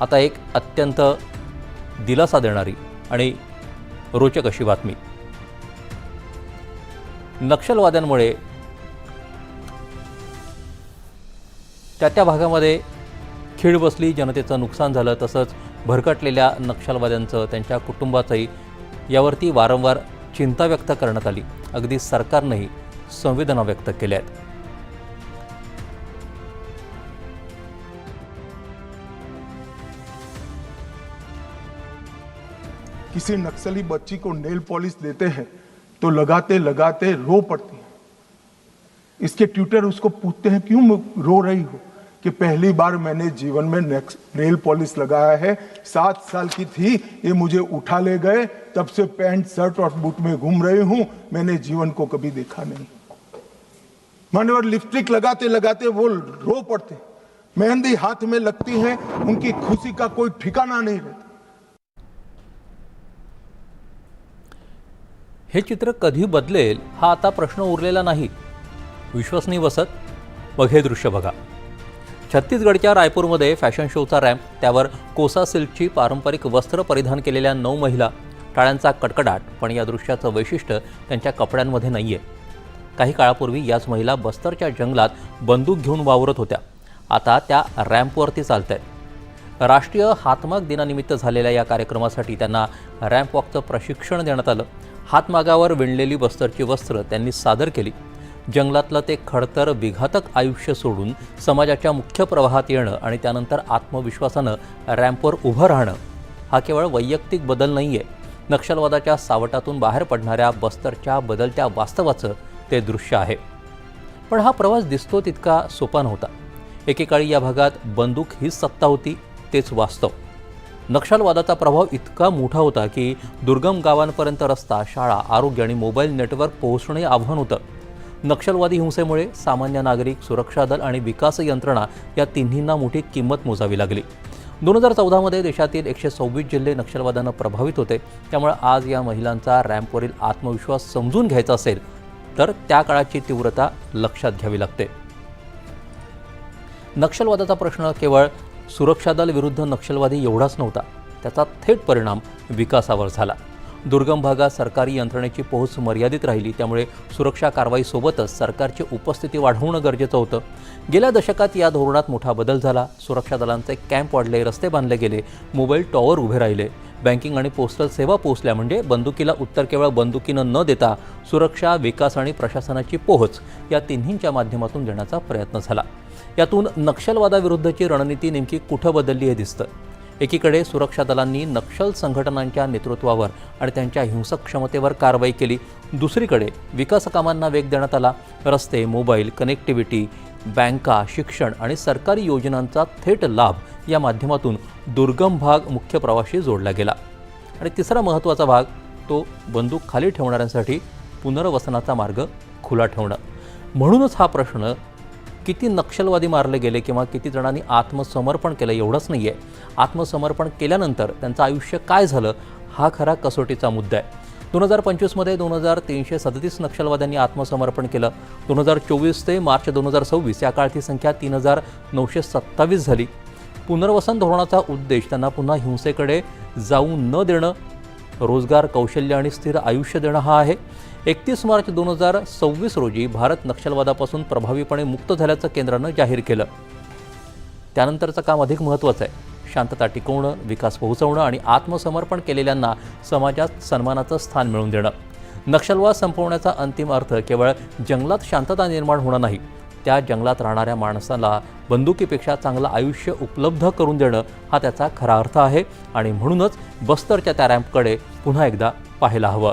आता एक अत्यंत दिलासा देणारी आणि रोचक अशी बातमी. नक्षलवाद्यांमुळे त्या भागामध्ये खीळ बसली, जनतेचं नुकसान झालं. तसंच भरकटलेल्या नक्षलवाद्यांचं, त्यांच्या कुटुंबाचंही यावरती वारंवार चिंता व्यक्त करण्यात आली. अगदी सरकारनंही संवेदना व्यक्त केल्या आहेत. किसी नक्सली बच्ची को नेल पॉलिश देते हैं तो लगाते लगाते रो पड़ती है. इसके ट्यूटर उसको पूछते हैं क्यों रो रही हो, कि पहली बार मैंने जीवन में नेल पॉलिश लगाया है. 7 साल की थी, ये मुझे उठा ले गए, तब से पैंट शर्ट और बूट में घूम रही हूं. मैंने जीवन को कभी देखा नहीं. मान्यवर लिपस्टिक लगाते लगाते वो रो पड़ते, मेहंदी हाथ में लगती है, उनकी खुशी का कोई ठिकाना नहीं रहता. हे चित्र कधी बदलेल हा आता प्रश्न उरलेला नाही. विश्वास नाही बसत? मग हे दृश्य बघा. छत्तीसगडच्या रायपूरमध्ये फॅशन शोचा रॅम्प, त्यावर कोसा सिल्कची पारंपरिक वस्त्र परिधान केलेल्या 9 महिला, टाळ्यांचा कडकडाट. पण या दृश्याचं वैशिष्ट्य त्यांच्या कपड्यांमध्ये नाही आहे. काही काळापूर्वी याच महिला बस्तरच्या जंगलात बंदूक घेऊन वावरत होत्या. आता त्या रॅम्पवरती चालत आहेत. राष्ट्रीय हातमाग दिनानिमित्त झालेल्या या कार्यक्रमासाठी त्यांना रॅम्प वॉकचं प्रशिक्षण देण्यात आलं. हातमागावर विणलेली बस्तरची वस्त्र त्यांनी सादर केली. जंगलातलं ते खडतर विघातक आयुष्य सोडून समाजाच्या मुख्य प्रवाहात येणं आणि त्यानंतर आत्मविश्वासानं रॅम्पवर उभं राहणं हा केवळ वैयक्तिक बदल नाही आहे. नक्षलवादाच्या सावटातून बाहेर पडणाऱ्या बस्तरच्या बदलत्या वास्तवाचं ते दृश्य आहे. पण हा प्रवास दिसतो तितका सोपा नव्हता. एकेकाळी या भागात बंदूक हीच सत्ता होती, तेच वास्तव. नक्षलवादाचा प्रभाव इतका मोठा होता की दुर्गम गावांपर्यंत रस्ता, शाळा, आरोग्य आणि मोबाईल नेटवर्क पोहोचणे आव्हान होतं. नक्षलवादी हिंसेमुळे सामान्य नागरिक, सुरक्षा दल आणि विकास यंत्रणा या तिन्हींना मोठी किंमत मोजावी लागली. 2014मध्ये देशातील 126 जिल्हे नक्षलवादानं प्रभावित होते. त्यामुळे आज या महिलांचा रॅम्पवरील आत्मविश्वास समजून घ्यायचा असेल तर त्या काळाची तीव्रता लक्षात घ्यावी लागते. नक्षलवादाचा प्रश्न केवळ सुरक्षा दल विरुद्ध नक्षलवादी एवढाच नव्हता. त्याचा थेट परिणाम विकासावर झाला. दुर्गम भागात सरकारी यंत्रणेची पोहोच मर्यादित राहिली. त्यामुळे सुरक्षा कारवाईसोबतच सरकारची उपस्थिती वाढवणं गरजेचं होतं. गेल्या दशकात या धोरणात मोठा बदल झाला. सुरक्षा दलांचे कॅम्प वाढले, रस्ते बांधले गेले, मोबाईल टॉवर उभे राहिले, बँकिंग आणि पोस्टल सेवा पोहोचल्या. म्हणजे बंदुकीला उत्तर केवळ बंदुकीनं न देता सुरक्षा, विकास आणि प्रशासनाची पोहोच या तिन्हींच्या माध्यमातून देण्याचा प्रयत्न झाला. यातून नक्षलवादाविरुद्धची रणनीती नेमकी कुठं बदलली हे दिसतं. एकीकडे सुरक्षा दलांनी नक्षल संघटनांच्या नेतृत्वावर आणि त्यांच्या हिंसक क्षमतेवर कारवाई केली. दुसरीकडे विकास कामांना वेग देण्यात आला. रस्ते, मोबाईल, कनेक्टिव्हिटी, बँका, शिक्षण आणि सरकारी योजनांचा थेट लाभ या माध्यमातून दुर्गम भाग मुख्य प्रवाहाशी जोडला गेला. आणि तिसरा महत्त्वाचा भाग तो बंदूक खाली ठेवणाऱ्यांसाठी पुनर्वसनाचा मार्ग खुला ठेवणं. म्हणूनच हा प्रश्न किती नक्षलवादी मारले गेले किंवा किती जणांनी आत्मसमर्पण केलं एवढंच नाही आहे. आत्मसमर्पण केल्यानंतर त्यांचं आयुष्य काय झालं हा खरा कसोटीचा मुद्दा आहे. 2025मध्ये 2337 नक्षलवाद्यांनी आत्मसमर्पण केलं. 2024 ते मार्च 2026 या काळात ही संख्या 3927 झाली. पुनर्वसन धोरणाचा उद्देश त्यांना पुन्हा हिंसेकडे जाऊ न देणं, रोजगार, कौशल्य आणि स्थिर आयुष्य देणं हा आहे. 31 मार्च 2026 रोजी भारत नक्षलवादापासून प्रभावीपणे मुक्त झाल्याचं केंद्रानं जाहीर केलं. त्यानंतरचं काम अधिक महत्त्वाचं आहे. शांतता टिकवणं, विकास पोहोचवणं आणि आत्मसमर्पण केलेल्यांना समाजात सन्मानाचं स्थान मिळवून देणं. नक्षलवाद संपवण्याचा अंतिम अर्थ केवळ जंगलात शांतता निर्माण होणं नाही, त्या जंगलात राहणाऱ्या माणसाला बंदुकीपेक्षा चांगलं आयुष्य उपलब्ध करून देणं हा त्याचा खरा अर्थ आहे. आणि म्हणूनच बस्तरच्या त्या रॅम्पकडे पुन्हा एकदा पाहायला हवं.